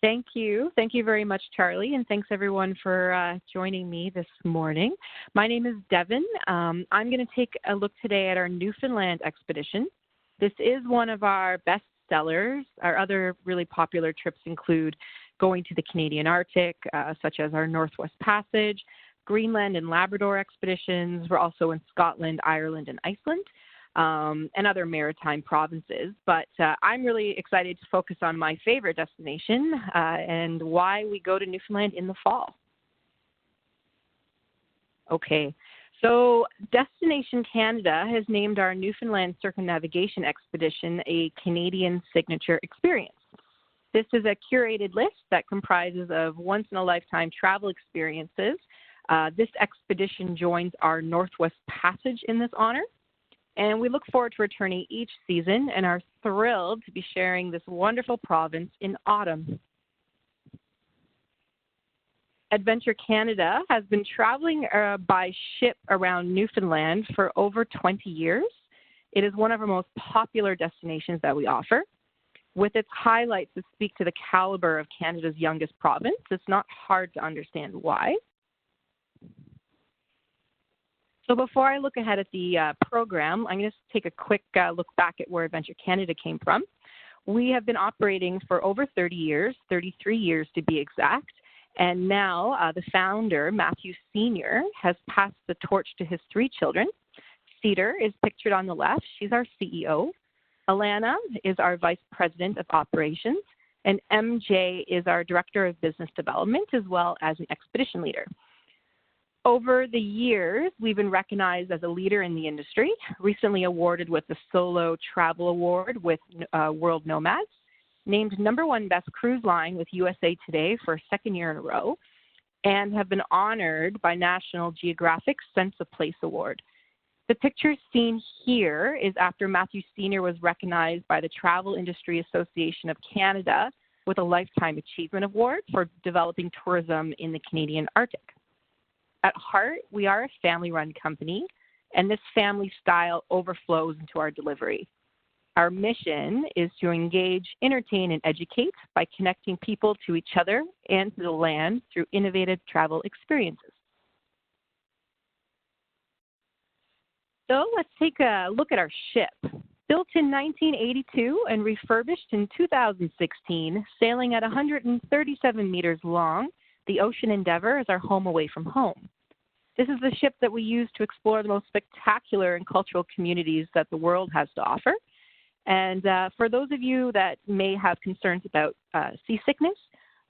Thank you. Thank you very much, Charlie, and thanks everyone for joining me this morning. My name is Devin. I'm going to take a look today at our Newfoundland expedition. This is one of our best sellers. Our other really popular trips include going to the Canadian Arctic, such as our Northwest Passage, Greenland and Labrador expeditions. We're also in Scotland, Ireland, and Iceland. And other maritime provinces. But I'm really excited to focus on my favorite destination and why we go to Newfoundland in the fall. Okay, so Destination Canada has named our Newfoundland circumnavigation expedition a Canadian signature experience. This is a curated list that comprises of once-in-a-lifetime travel experiences. This expedition joins our Northwest Passage in this honor. And we look forward to returning each season and are thrilled to be sharing this wonderful province in autumn. Adventure Canada has been traveling by ship around Newfoundland for over 20 years. It is one of our most popular destinations that we offer. With its highlights that speak to the caliber of Canada's youngest province, it's not hard to understand why. So before I look ahead at the program, I'm going to take a quick look back at where Adventure Canada came from. We have been operating for over 30 years, 33 years to be exact, and now the founder, Matthew Sr., has passed the torch to his 3 children. Cedar is pictured on the left. She's our CEO. Alana is our Vice President of Operations, and MJ is our Director of Business Development as well as an expedition leader. Over the years, we've been recognized as a leader in the industry, recently awarded with the Solo Travel Award with World Nomads, named #1 Best Cruise Line with USA Today for a 2nd year in a row, and have been honored by National Geographic's Sense of Place Award. The picture seen here is after Matthew Sr. was recognized by the Travel Industry Association of Canada with a Lifetime Achievement Award for developing tourism in the Canadian Arctic. At heart, we are a family-run company, and this family style overflows into our delivery. Our mission is to engage, entertain, and educate by connecting people to each other and to the land through innovative travel experiences. So let's take a look at our ship. Built in 1982 and refurbished in 2016, sailing at 137 meters long, the Ocean Endeavor is our home away from home. This is the ship that we use to explore the most spectacular and cultural communities that the world has to offer. And for those of you that may have concerns about seasickness,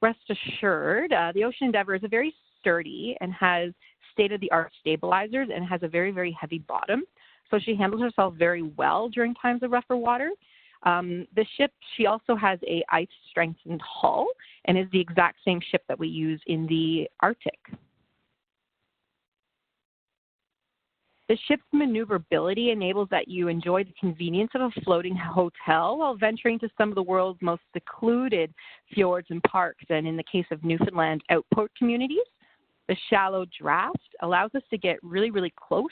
rest assured, the Ocean Endeavor is a very sturdy and has state-of-the-art stabilizers and has a very, very heavy bottom. So she handles herself very well during times of rougher water. The ship, she also has a ice-strengthened hull and is the exact same ship that we use in the Arctic. The ship's maneuverability enables that you enjoy the convenience of a floating hotel while venturing to some of the world's most secluded fjords and parks, and in the case of Newfoundland, outport communities. The shallow draft allows us to get really, really close,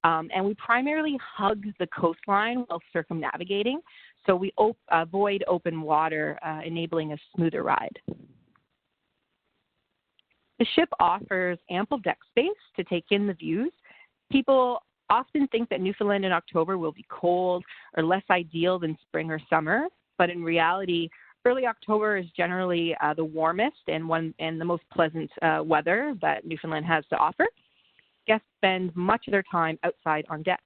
and we primarily hug the coastline while circumnavigating. So we avoid open water, enabling a smoother ride. The ship offers ample deck space to take in the views. People often think that Newfoundland in October will be cold or less ideal than spring or summer, but in reality, early October is generally the warmest and the most pleasant weather that Newfoundland has to offer. Guests spend much of their time outside on deck.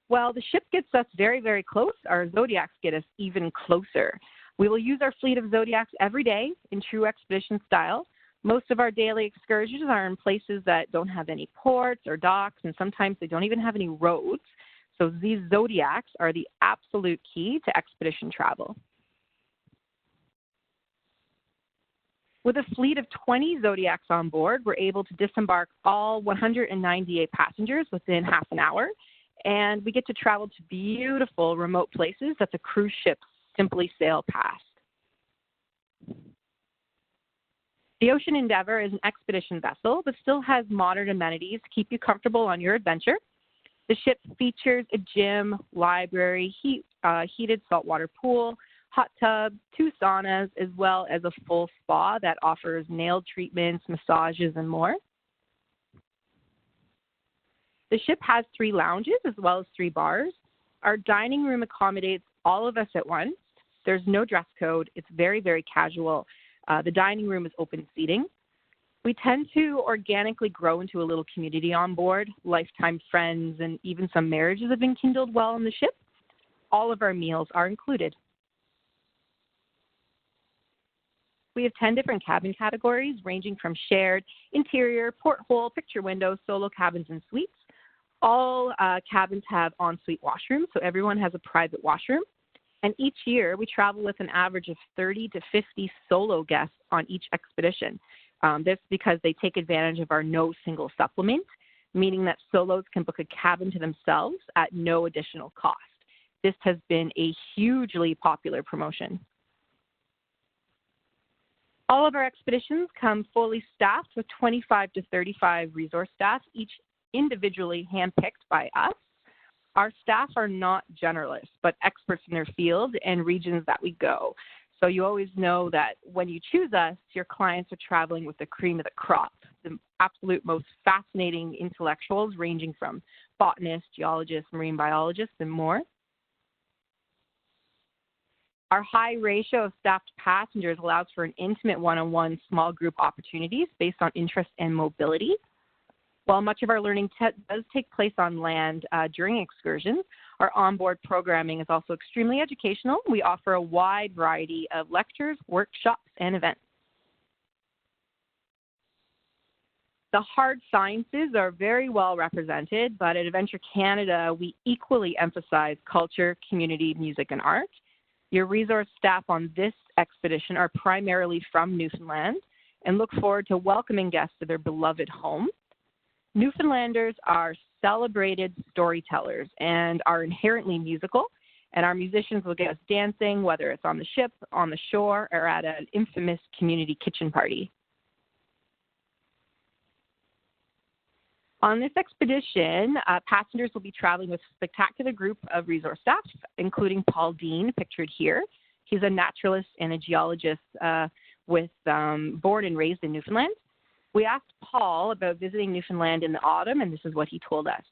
While the ship gets us very, very close, our Zodiacs get us even closer. We will use our fleet of Zodiacs every day in true expedition style. Most of our daily excursions are in places that don't have any ports or docks, and sometimes they don't even have any roads. So these Zodiacs are the absolute key to expedition travel. With a fleet of 20 Zodiacs on board, we're able to disembark all 198 passengers within half an hour, and we get to travel to beautiful remote places that the cruise ships simply sail past. The Ocean Endeavor is an expedition vessel, but still has modern amenities to keep you comfortable on your adventure. The ship features a gym, library, heated saltwater pool, hot tub, 2 saunas, as well as a full spa that offers nail treatments, massages, and more. The ship has 3 lounges as well as 3 bars. Our dining room accommodates all of us at once. There's no dress code. It's very, very casual. The dining room is open seating. We tend to organically grow into a little community on board. Lifetime friends and even some marriages have been kindled while on the ship. All of our meals are included. We have 10 different cabin categories ranging from shared, interior, porthole, picture window, solo cabins, and suites. All cabins have ensuite washrooms, so everyone has a private washroom. And each year, we travel with an average of 30 to 50 solo guests on each expedition. This because they take advantage of our no single supplement, meaning that solos can book a cabin to themselves at no additional cost. This has been a hugely popular promotion. All of our expeditions come fully staffed with 25 to 35 resource staff, each individually handpicked by us. Our staff are not generalists, but experts in their field and regions that we go. So you always know that when you choose us, your clients are traveling with the cream of the crop, the absolute most fascinating intellectuals ranging from botanists, geologists, marine biologists, and more. Our high ratio of staffed passengers allows for an intimate one-on-one small group opportunities based on interest and mobility. While much of our learning does take place on land during excursions, our onboard programming is also extremely educational. We offer a wide variety of lectures, workshops, and events. The hard sciences are very well represented, but at Adventure Canada, we equally emphasize culture, community, music, and art. Your resource staff on this expedition are primarily from Newfoundland and look forward to welcoming guests to their beloved home. Newfoundlanders are celebrated storytellers and are inherently musical, and our musicians will get us dancing, whether it's on the ship, on the shore, or at an infamous community kitchen party. On this expedition, passengers will be traveling with a spectacular group of resource staff, including Paul Dean, pictured here. He's a naturalist and a geologist born and raised in Newfoundland. We asked Paul about visiting Newfoundland in the autumn, and this is what he told us.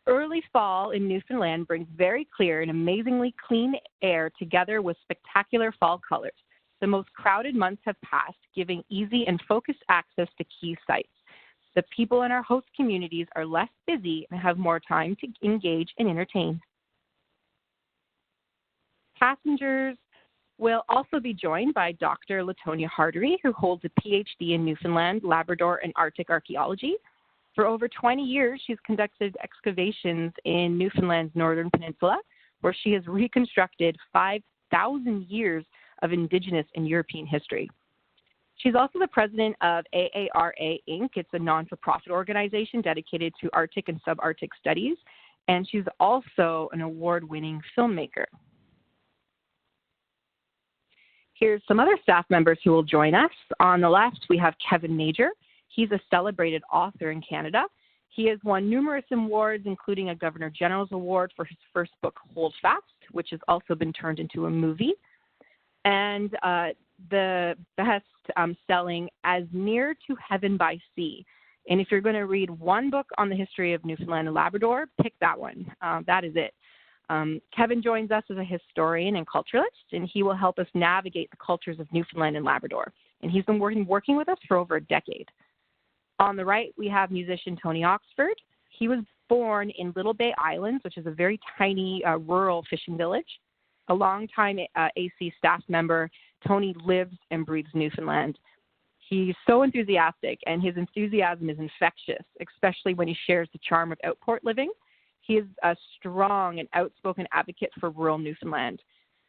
Early fall in Newfoundland brings very clear and amazingly clean air together with spectacular fall colors. The most crowded months have passed, giving easy and focused access to key sites. The people in our host communities are less busy and have more time to engage and entertain. Passengers will also be joined by Dr. Latonia Hardery, who holds a PhD in Newfoundland, Labrador, and Arctic archaeology. For over 20 years, she's conducted excavations in Newfoundland's northern peninsula, where she has reconstructed 5,000 years of Indigenous and European history. She's also the president of AARA Inc. It's a non-for-profit organization dedicated to Arctic and subarctic studies, and she's also an award-winning filmmaker. Here's some other staff members who will join us. On the left, we have Kevin Major. He's a celebrated author in Canada. He has won numerous awards, including a Governor General's Award for his first book, Hold Fast, which has also been turned into a movie. And the best-selling As Near to Heaven by Sea. And if you're going to read one book on the history of Newfoundland and Labrador, pick that one. That is it. Kevin joins us as a historian and culturalist, and he will help us navigate the cultures of Newfoundland and Labrador. And he's been working with us for over a decade. On the right, we have musician Tony Oxford. He was born in Little Bay Islands, which is a very tiny rural fishing village. A longtime AC staff member, Tony lives and breathes Newfoundland. He's so enthusiastic, and his enthusiasm is infectious, especially when he shares the charm of outport living. He is a strong and outspoken advocate for rural Newfoundland.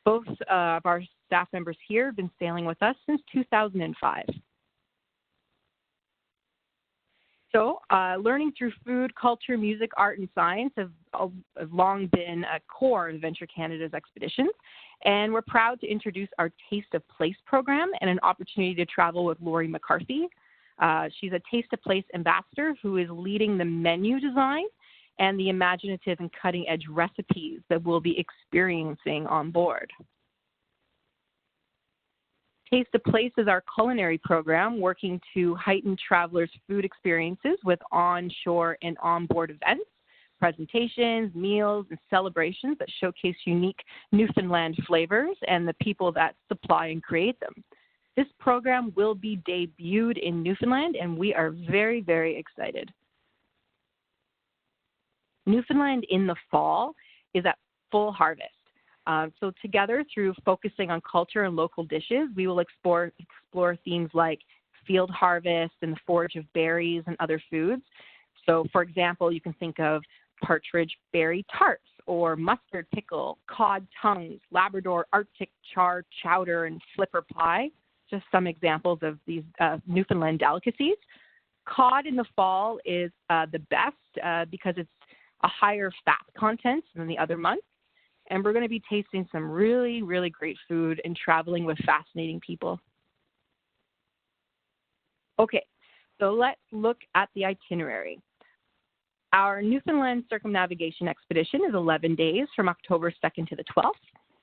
Both of our staff members here have been sailing with us since 2005. So learning through food, culture, music, art, and science have long been a core of Adventure Canada's expeditions. And we're proud to introduce our Taste of Place program and an opportunity to travel with Lori McCarthy. She's a Taste of Place ambassador who is leading the menu design and the imaginative and cutting-edge recipes that we'll be experiencing on board. Taste a Place is our culinary program working to heighten travelers' food experiences with onshore and onboard events, presentations, meals, and celebrations that showcase unique Newfoundland flavors and the people that supply and create them. This program will be debuted in Newfoundland, and we are very, very excited. Newfoundland in the fall is at full harvest. So together, through focusing on culture and local dishes, we will explore themes like field harvest and the forage of berries and other foods. So for example, you can think of partridge berry tarts or mustard pickle, cod tongues, Labrador Arctic char chowder, and flipper pie. Just some examples of these Newfoundland delicacies. Cod in the fall is the best because it's a higher fat content than the other months. And we're going to be tasting some really, really great food and traveling with fascinating people. Okay, so let's look at the itinerary. Our Newfoundland circumnavigation expedition is 11 days from October 2nd to the 12th.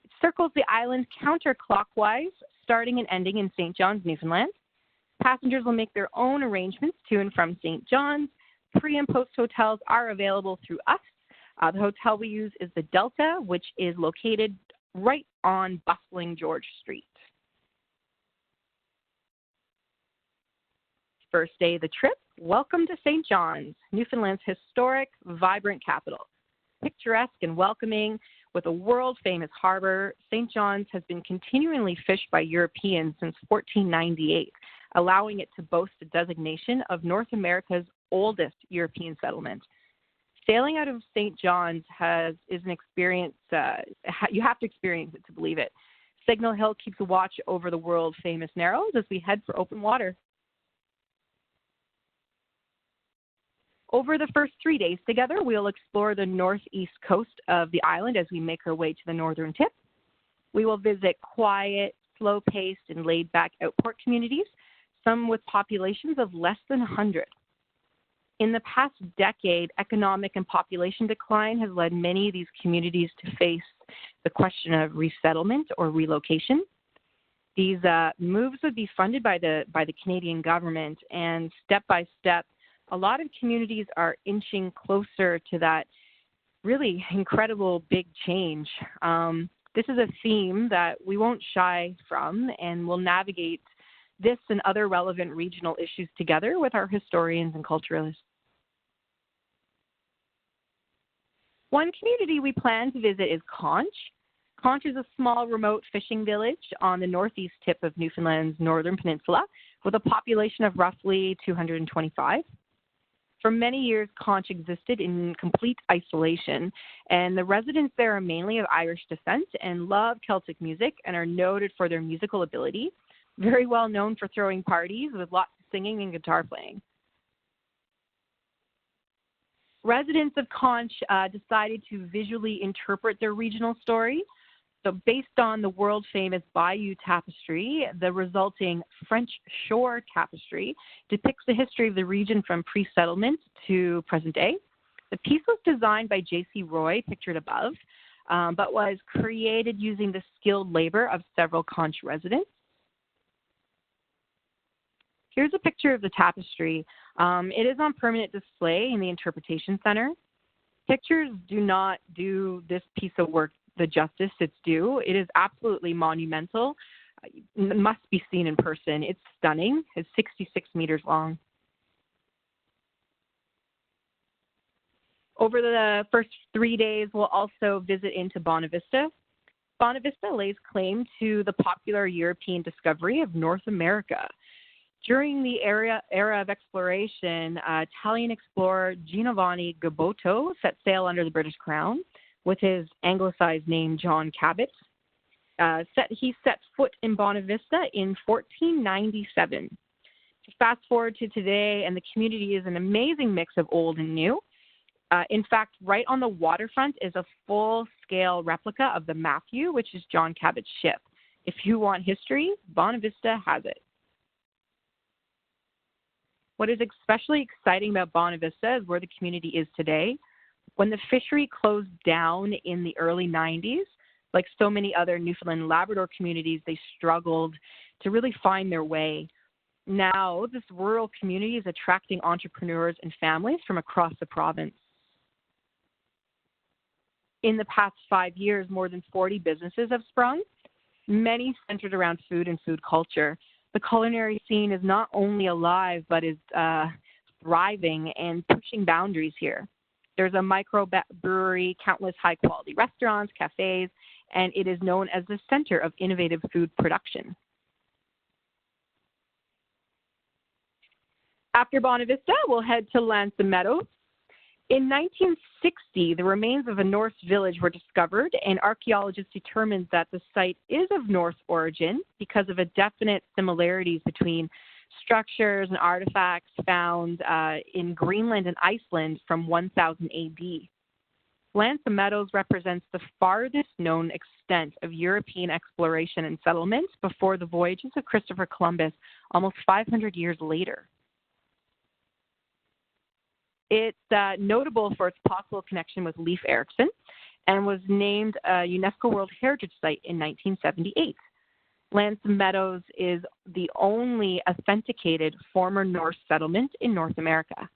It circles the island counterclockwise, starting and ending in St. John's, Newfoundland. Passengers will make their own arrangements to and from St. John's. Pre- and post hotels are available through us. The hotel we use is the Delta, which is located right on bustling George Street. First day of the trip, welcome to St. John's, Newfoundland's historic, vibrant capital. Picturesque and welcoming, with a world-famous harbor, St. John's has been continually fished by Europeans since 1498, allowing it to boast a designation of North America's oldest European settlement. Sailing out of St. John's is an experience, you have to experience it to believe it. Signal Hill keeps a watch over the world-famous Narrows as we head for open water. Over the first 3 days together, we'll explore the northeast coast of the island as we make our way to the northern tip. We will visit quiet, slow-paced, and laid-back outport communities, some with populations of less than 100. In the past decade, economic and population decline has led many of these communities to face the question of resettlement or relocation. These moves would be funded by the Canadian government, and step by step, a lot of communities are inching closer to that really incredible big change. This is a theme that we won't shy from, and we'll navigate this and other relevant regional issues together with our historians and culturalists. One community we plan to visit is Conch. Conch is a small remote fishing village on the northeast tip of Newfoundland's northern peninsula with a population of roughly 225. For many years, Conch existed in complete isolation, and the residents there are mainly of Irish descent and love Celtic music and are noted for their musical ability, very well known for throwing parties with lots of singing and guitar playing. Residents of Conch decided to visually interpret their regional story. So based on the world-famous Bayou Tapestry, the resulting French Shore Tapestry depicts the history of the region from pre-settlement to present day. The piece was designed by J.C. Roy, pictured above, but was created using the skilled labor of several Conch residents. Here's a picture of the tapestry. It is on permanent display in the Interpretation Center. Pictures do not do this piece of work the justice it's due. It is absolutely monumental. It must be seen in person. It's stunning. It's 66 meters long. Over the first 3 days, we'll also visit into Bonavista. Bonavista lays claim to the popular European discovery of North America. During the era of exploration, Italian explorer Giovanni Gabotto set sail under the British Crown with his anglicized name John Cabot. He set foot in Bonavista in 1497. Fast forward to today, and the community is an amazing mix of old and new. In fact, right on the waterfront is a full-scale replica of the Matthew, which is John Cabot's ship. If you want history, Bonavista has it. What is especially exciting about Bonavista is where the community is today. When the fishery closed down in the early 90s, like so many other Newfoundland and Labrador communities, they struggled to really find their way. Now, this rural community is attracting entrepreneurs and families from across the province. In the past 5 years, more than 40 businesses have sprung, many centered around food and food culture. The culinary scene is not only alive, but is thriving and pushing boundaries here. There's a microbrewery, countless high-quality restaurants, cafes, and it is known as the center of innovative food production. After Bonavista, we'll head to Lansom Meadows. In 1960, the remains of a Norse village were discovered, and archaeologists determined that the site is of Norse origin because of a definite similarities between structures and artifacts found in Greenland and Iceland from 1000 AD. Lansom Meadows represents the farthest known extent of European exploration and settlement before the voyages of Christopher Columbus almost 500 years later. It's notable for its possible connection with Leif Erikson and was named a UNESCO World Heritage Site in 1978. Lansom Meadows is the only authenticated former Norse settlement in North America.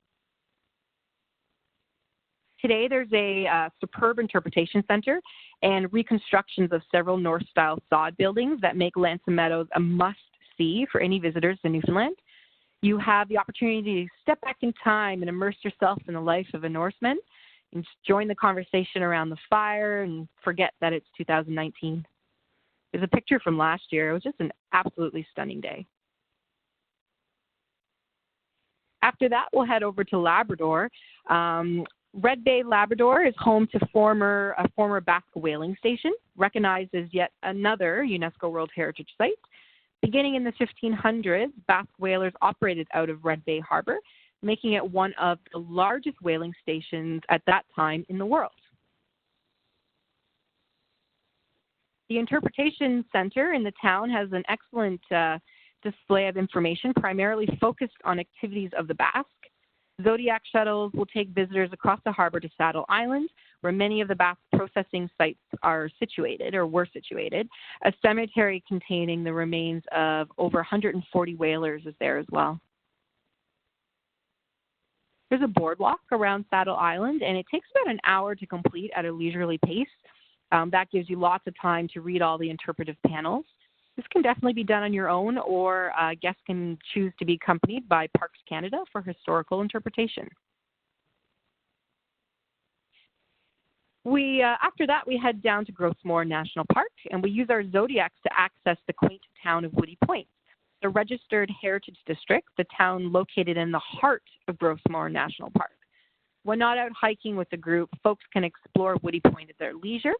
Today, there's a superb interpretation center and reconstructions of several Norse-style sod buildings that make Lansom Meadows a must-see for any visitors to Newfoundland. You have the opportunity to step back in time and immerse yourself in the life of a Norseman and join the conversation around the fire and forget that it's 2019. There's a picture from last year. It was just an absolutely stunning day. After that, we'll head over to Labrador. Red Bay, Labrador is home to a former Basque whaling station, recognized as yet another UNESCO World Heritage Site. Beginning in the 1500s, Basque whalers operated out of Red Bay Harbor, making it one of the largest whaling stations at that time in the world. The Interpretation Center in the town has an excellent display of information, primarily focused on activities of the Basque. Zodiac shuttles will take visitors across the harbor to Saddle Island, where many of the Basque processing sites are situated or were situated. A cemetery containing the remains of over 140 whalers is there as well. There's a boardwalk around Saddle Island, and it takes about an hour to complete at a leisurely pace. That gives you lots of time to read all the interpretive panels. This can definitely be done on your own, or guests can choose to be accompanied by Parks Canada for historical interpretation. After that, we head down to Grossmoor National Park, and we use our Zodiacs to access the quaint town of Woody Point. The registered heritage district, the town located in the heart of Grossmoor National Park. When not out hiking with the group, folks can explore Woody Point at their leisure.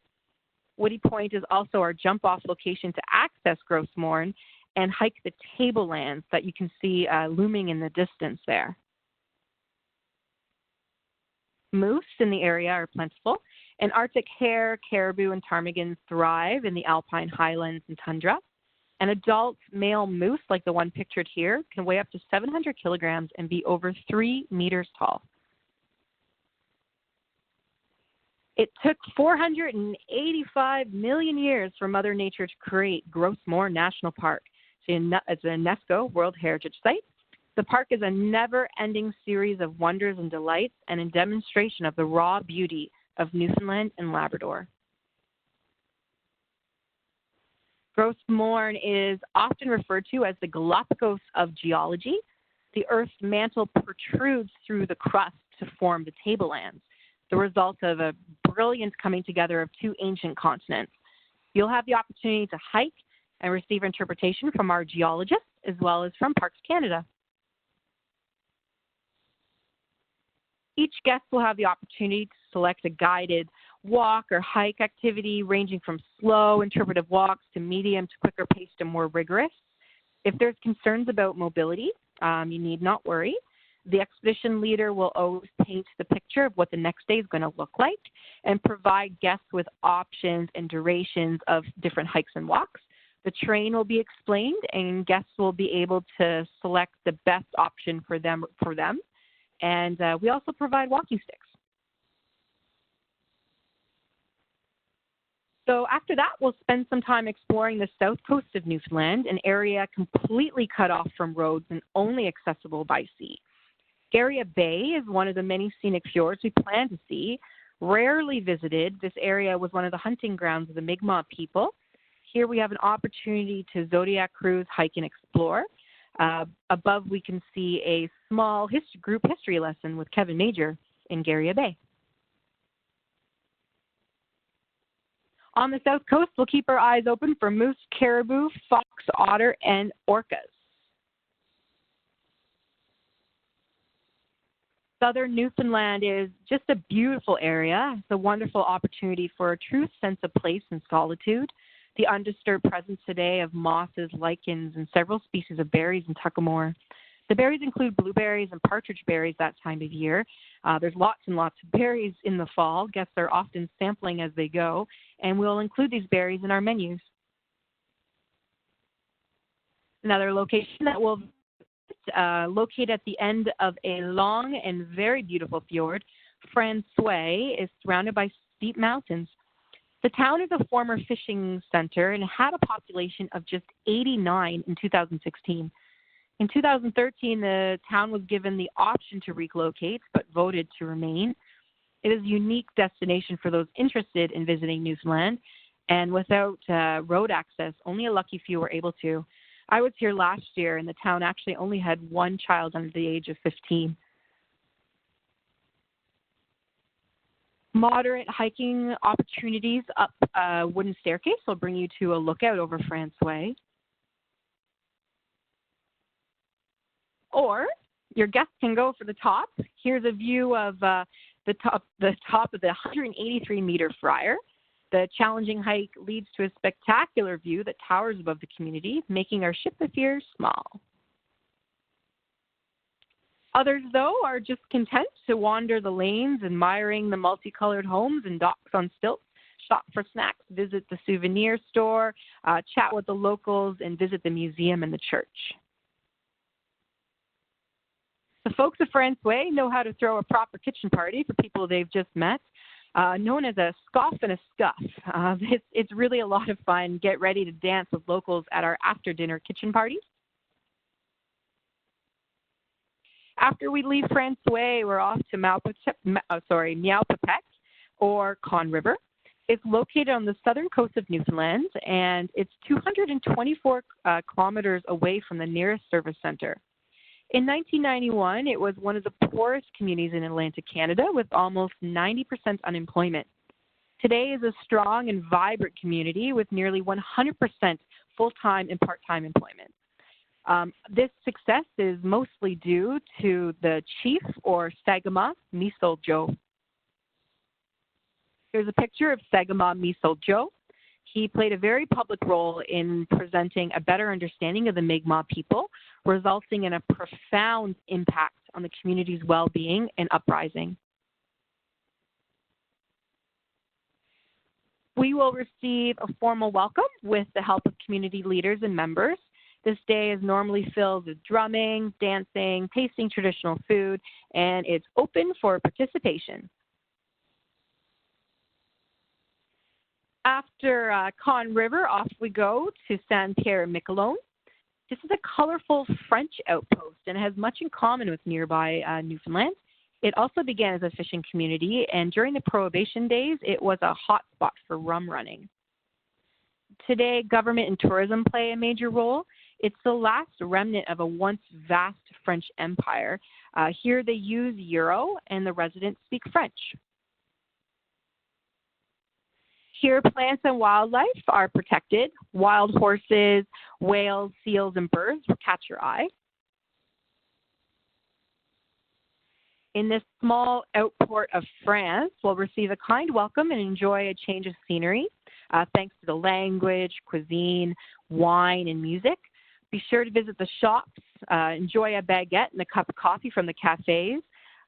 Woody Point is also our jump-off location to access Grossmoor and hike the tablelands that you can see looming in the distance there. Moose in the area are plentiful, and Arctic hare, caribou, and ptarmigan thrive in the alpine highlands and tundra. An adult male moose, like the one pictured here, can weigh up to 700 kilograms and be over 3 meters tall. It took 485 million years for Mother Nature to create Grossmoor National Park. It's an UNESCO World Heritage Site. The park is a never-ending series of wonders and delights and a demonstration of the raw beauty of Newfoundland and Labrador. Grossmoor is often referred to as the Galapagos of geology. The Earth's mantle protrudes through the crust to form the tablelands, the result of a brilliant coming together of two ancient continents. You'll have the opportunity to hike and receive interpretation from our geologists as well as from Parks Canada. Each guest will have the opportunity to select a guided walk or hike activity ranging from slow interpretive walks to medium to quicker paced and more rigorous. If there's concerns about mobility, you need not worry. The expedition leader will always paint the picture of what the next day is going to look like and provide guests with options and durations of different hikes and walks. The terrain will be explained and guests will be able to select the best option for them. And we also provide walking sticks. So after that, we'll spend some time exploring the south coast of Newfoundland, an area completely cut off from roads and only accessible by sea. Garia Bay is one of the many scenic fjords we plan to see. Rarely visited, this area was one of the hunting grounds of the Mi'kmaq people. Here we have an opportunity to Zodiac cruise, hike, and explore. Above, we can see a small group history lesson with Kevin Major in Garia Bay. On the south coast, we'll keep our eyes open for moose, caribou, fox, otter, and orcas. Southern Newfoundland is just a beautiful area. It's a wonderful opportunity for a true sense of place and solitude. The undisturbed presence today of mosses, lichens, and several species of berries in Tuckamore. The berries include blueberries and partridge berries that time of year. There's lots and lots of berries in the fall. Guests are often sampling as they go, and we'll include these berries in our menus. Another location that we'll located at the end of a long and very beautiful fjord, Francois is surrounded by steep mountains. The town is a former fishing center and had a population of just 89 in 2016. In 2013, the town was given the option to relocate, but voted to remain. It is a unique destination for those interested in visiting Newfoundland, and without road access, only a lucky few were able to. I was here last year, and the town actually only had one child under the age of 15. Moderate hiking opportunities up a wooden staircase will bring you to a lookout over Francois. Or your guests can go for the top. Here's a view of the top of the 183-meter Friar. The challenging hike leads to a spectacular view that towers above the community, making our ship appear small. Others, though, are just content to wander the lanes, admiring the multicolored homes and docks on stilts, shop for snacks, visit the souvenir store, chat with the locals, and visit the museum and the church. The folks of Francois know how to throw a proper kitchen party for people they've just met, known as a scoff and a scuff. It's really a lot of fun. Get ready to dance with locals at our after-dinner kitchen parties. After we leave Francois, we're off to Meowpepec, or Conn River. It's located on the southern coast of Newfoundland, and it's 224 kilometers away from the nearest service center. In 1991, it was one of the poorest communities in Atlantic Canada with almost 90% unemployment. Today is a strong and vibrant community with nearly 100% full-time and part-time employment. This success is mostly due to the chief, or Sagama Misol Joe. Here's a picture of Sagama Misol Joe. He played a very public role in presenting a better understanding of the Mi'kmaq people, resulting in a profound impact on the community's well-being and uprising. We will receive a formal welcome with the help of community leaders and members. This day is normally filled with drumming, dancing, tasting traditional food, and it's open for participation. After Conn River, off we go to Saint-Pierre-Miquelon. This is a colorful French outpost and has much in common with nearby Newfoundland. It also began as a fishing community, and during the Prohibition days, it was a hot spot for rum running. Today, government and tourism play a major role. It's the last remnant of a once vast French empire. Here they use Euro, and the residents speak French. Here, plants and wildlife are protected. Wild horses, whales, seals, and birds will catch your eye. In this small outport of France, we'll receive a kind welcome and enjoy a change of scenery, thanks to the language, cuisine, wine, and music. Be sure to visit the shops, enjoy a baguette and a cup of coffee from the cafes.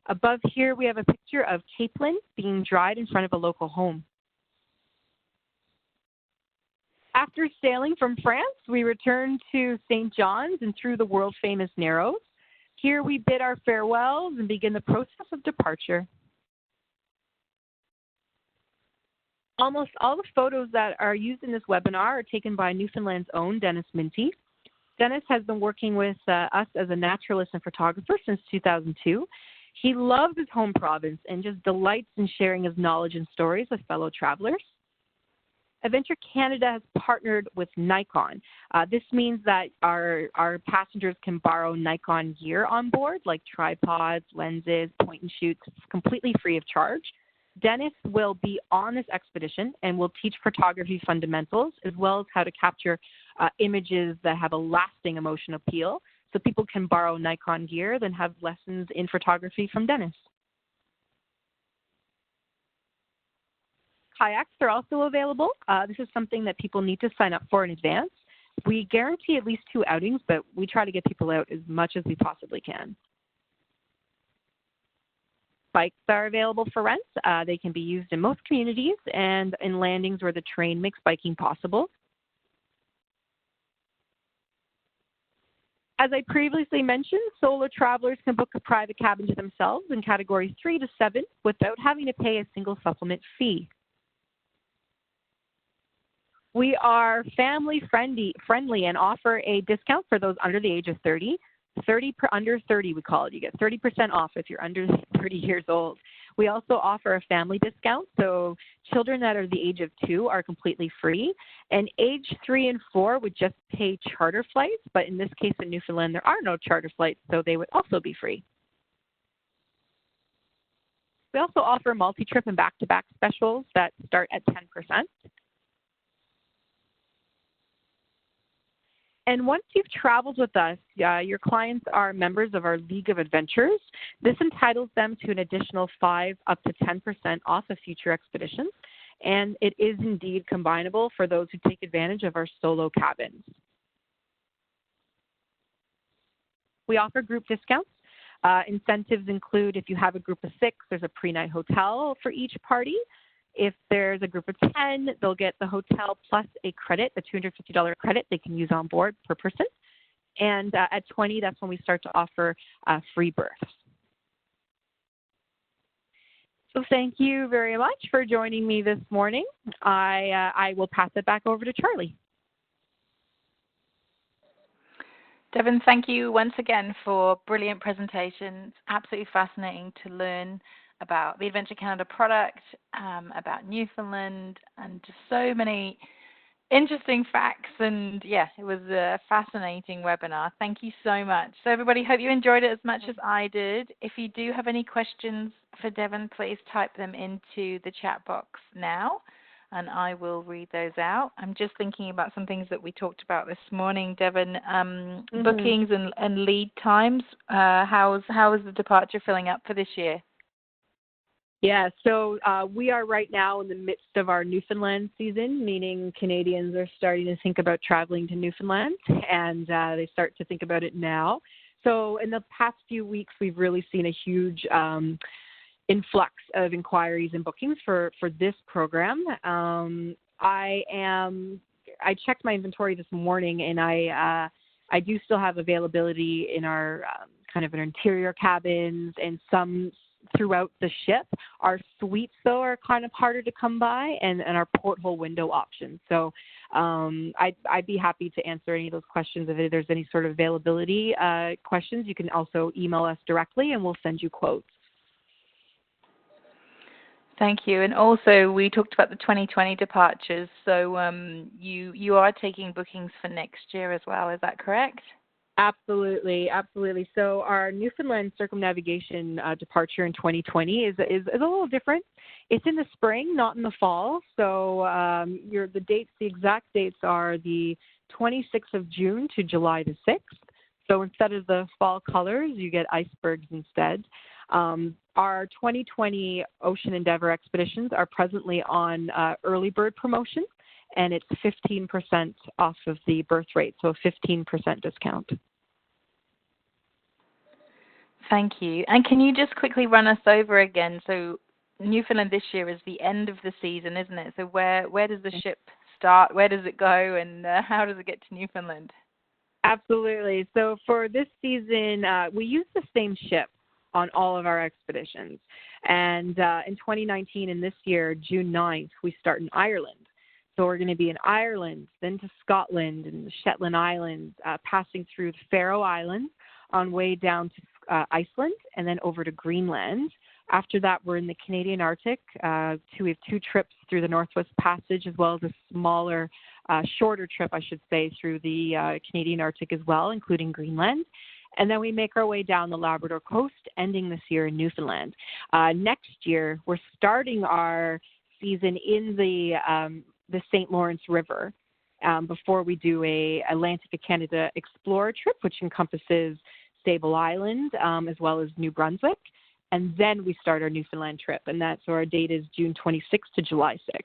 Above here, we have a picture of capelin being dried in front of a local home. After sailing from France, we return to St. John's and through the world-famous Narrows. Here we bid our farewells and begin the process of departure. Almost all the photos that are used in this webinar are taken by Newfoundland's own Dennis Minty. Dennis has been working with us as a naturalist and photographer since 2002. He loves his home province and just delights in sharing his knowledge and stories with fellow travelers. Adventure Canada has partnered with Nikon. This means that our passengers can borrow Nikon gear on board, like tripods, lenses, point and shoots, completely free of charge. Dennis will be on this expedition and will teach photography fundamentals as well as how to capture images that have a lasting emotion appeal. So people can borrow Nikon gear, then have lessons in photography from Dennis. Kayaks are also available. This is something that people need to sign up for in advance. We guarantee at least 2 outings, but we try to get people out as much as we possibly can. Bikes are available for rent. They can be used in most communities and in landings where the terrain makes biking possible. As I previously mentioned, solo travelers can book a private cabin to themselves in categories 3 to 7 without having to pay a single supplement fee. We are family friendly and offer a discount for those under the age of 30. Under 30 we call it. You get 30% off if you're under 30 years old. We also offer a family discount, so children that are the age of 2 are completely free, and age 3 and 4 would just pay charter flights, but in this case in Newfoundland there are no charter flights, so they would also be free. We also offer multi-trip and back-to-back specials that start at 10%. And once you've traveled with us, your clients are members of our League of Adventures. This entitles them to an additional 5 up to 10% off of future expeditions. And it is indeed combinable for those who take advantage of our solo cabins. We offer group discounts. Incentives include if you have a group of 6, there's a pre-night hotel for each party. If there's a group of 10, they'll get the hotel plus a credit, a $250 credit they can use on board per person. And at 20, that's when we start to offer free berths. So thank you very much for joining me this morning. I will pass it back over to Charlie. Devon, thank you once again for brilliant presentations. Absolutely fascinating to learn about the Adventure Canada product, about Newfoundland, and just so many interesting facts. And yeah, it was a fascinating webinar. Thank you so much. So everybody, hope you enjoyed it as much as I did. If you do have any questions for Devon, please type them into the chat box now, and I will read those out. I'm just thinking about some things that we talked about this morning, Devon. Bookings and lead times. How is the departure filling up for this year? Yeah, so we are right now in the midst of our Newfoundland season, meaning Canadians are starting to think about traveling to Newfoundland, and they start to think about it now. So in the past few weeks, we've really seen a huge influx of inquiries and bookings for this program. I checked my inventory this morning, and I do still have availability in our kind of our interior cabins and some throughout the ship. Our suites, though, are kind of harder to come by, and our porthole window options. So I'd be happy to answer any of those questions. If there's any sort of availability questions, you can also email us directly, and we'll send you quotes. Thank you. And also, we talked about the 2020 departures. So you are taking bookings for next year as well. Is that correct? Absolutely, absolutely. So our Newfoundland circumnavigation departure in 2020 is a little different. It's in the spring, not in the fall. So the exact dates are the 26th of June to July the 6th. So instead of the fall colors, you get icebergs instead. Our 2020 Ocean Endeavor expeditions are presently on early bird promotion, and it's 15% off of the birth rate, so a 15% discount. Thank you. And can you just quickly run us over again? So Newfoundland this year is the end of the season, isn't it? So where does the ship start? Where does it go? And how does it get to Newfoundland? Absolutely. So for this season, we use the same ship on all of our expeditions. And in 2019 and this year, June 9th, we start in Ireland. So we're going to be in Ireland, then to Scotland and the Shetland Islands, passing through the Faroe Islands on way down to Iceland and then over to Greenland. After that, we're in the Canadian Arctic. We have 2 trips through the Northwest Passage, as well as a smaller, shorter trip, I should say, through the Canadian Arctic as well, including Greenland. And then we make our way down the Labrador coast, ending this year in Newfoundland. Next year, we're starting our season in the St. Lawrence River before we do a Atlantic Canada Explorer trip, which encompasses Sable Island as well as New Brunswick. And then we start our Newfoundland trip, and so our date is June 26th to July 6th.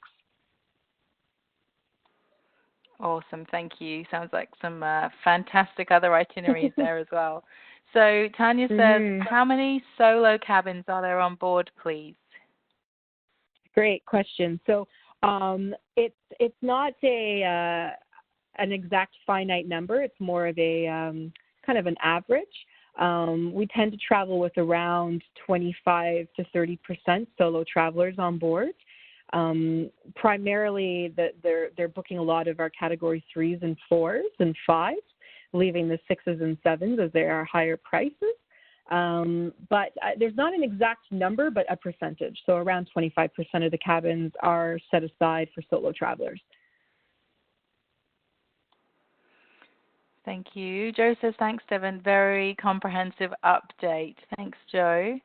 Awesome, thank you. Sounds like some fantastic other itineraries there as well. So Tanya says, how many solo cabins are there on board, please? Great question. So it's not an exact finite number. It's more of a kind of an average. We tend to travel with around 25 to 30% solo travelers on board. Primarily, they're booking a lot of our category 3s and 4s and 5s, leaving the 6s and 7s as they are higher prices. But there's not an exact number, but a percentage. So around 25% of the cabins are set aside for solo travelers. Thank you. Joe says, thanks, Devin. Very comprehensive update. Thanks, Joe.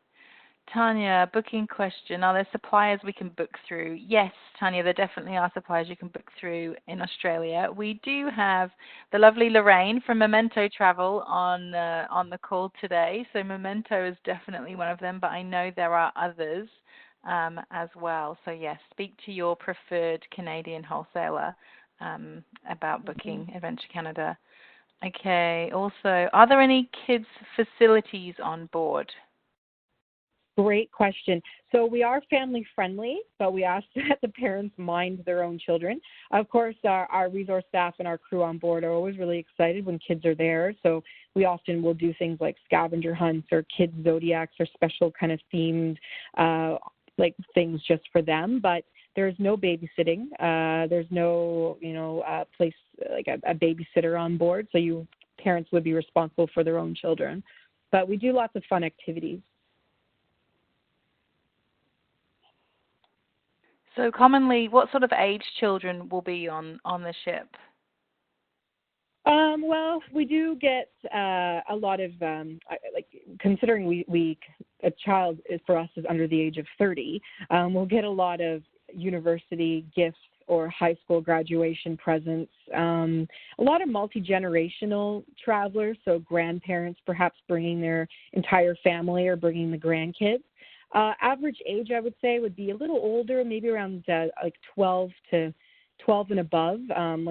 Tanya, booking question. Are there suppliers we can book through? Yes, Tanya, there definitely are suppliers you can book through in Australia. We do have the lovely Lorraine from Memento Travel on the call today. So Memento is definitely one of them, but I know there are others as well. So yes, speak to your preferred Canadian wholesaler about booking Adventure Canada. Okay, also, are there any kids' facilities on board? Great question. So we are family friendly, but we ask that the parents mind their own children. Of course, our resource staff and our crew on board are always really excited when kids are there. So we often will do things like scavenger hunts or kids zodiacs or special kind of themed like things just for them. But there's no babysitting. There's no, place like a babysitter on board. So parents would be responsible for their own children. But we do lots of fun activities. So commonly, what sort of age children will be on the ship? Well, we do get a lot of, considering a child for us is under the age of 30, we'll get a lot of university gifts or high school graduation presents, a lot of multi-generational travelers, so grandparents perhaps bringing their entire family or bringing the grandkids. Average age, I would say, would be a little older, maybe around 12 and above,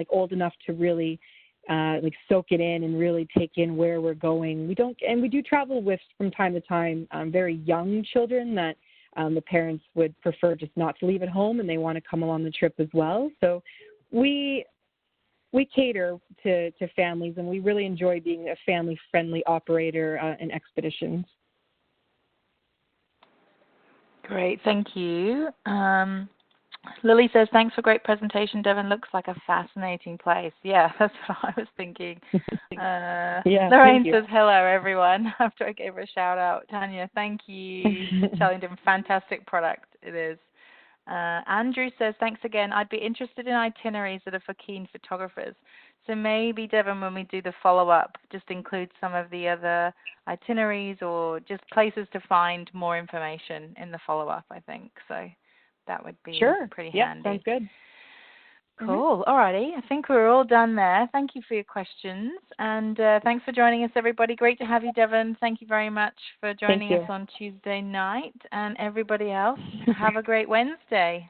old enough to really soak it in and really take in where we're going. We do travel with, from time to time, very young children that the parents would prefer just not to leave at home and they want to come along the trip as well. So we cater to families, and we really enjoy being a family-friendly operator in expeditions. Great, thank you. Lily says, thanks for great presentation. Devon looks like a fascinating place. Yeah, that's what I was thinking. Lorraine says, hello, everyone, after I gave her a shout out. Tanya, thank you. Telling them fantastic product it is. Andrew says, thanks again. I'd be interested in itineraries that are for keen photographers. So maybe, Devon, when we do the follow-up, just include some of the other itineraries or just places to find more information in the follow-up, I think. So that would be pretty handy. Sounds good. Cool. All righty. I think we're all done there. Thank you for your questions. And thanks for joining us, everybody. Great to have you, Devon. Thank you very much for joining us on Tuesday night. And everybody else, have a great Wednesday.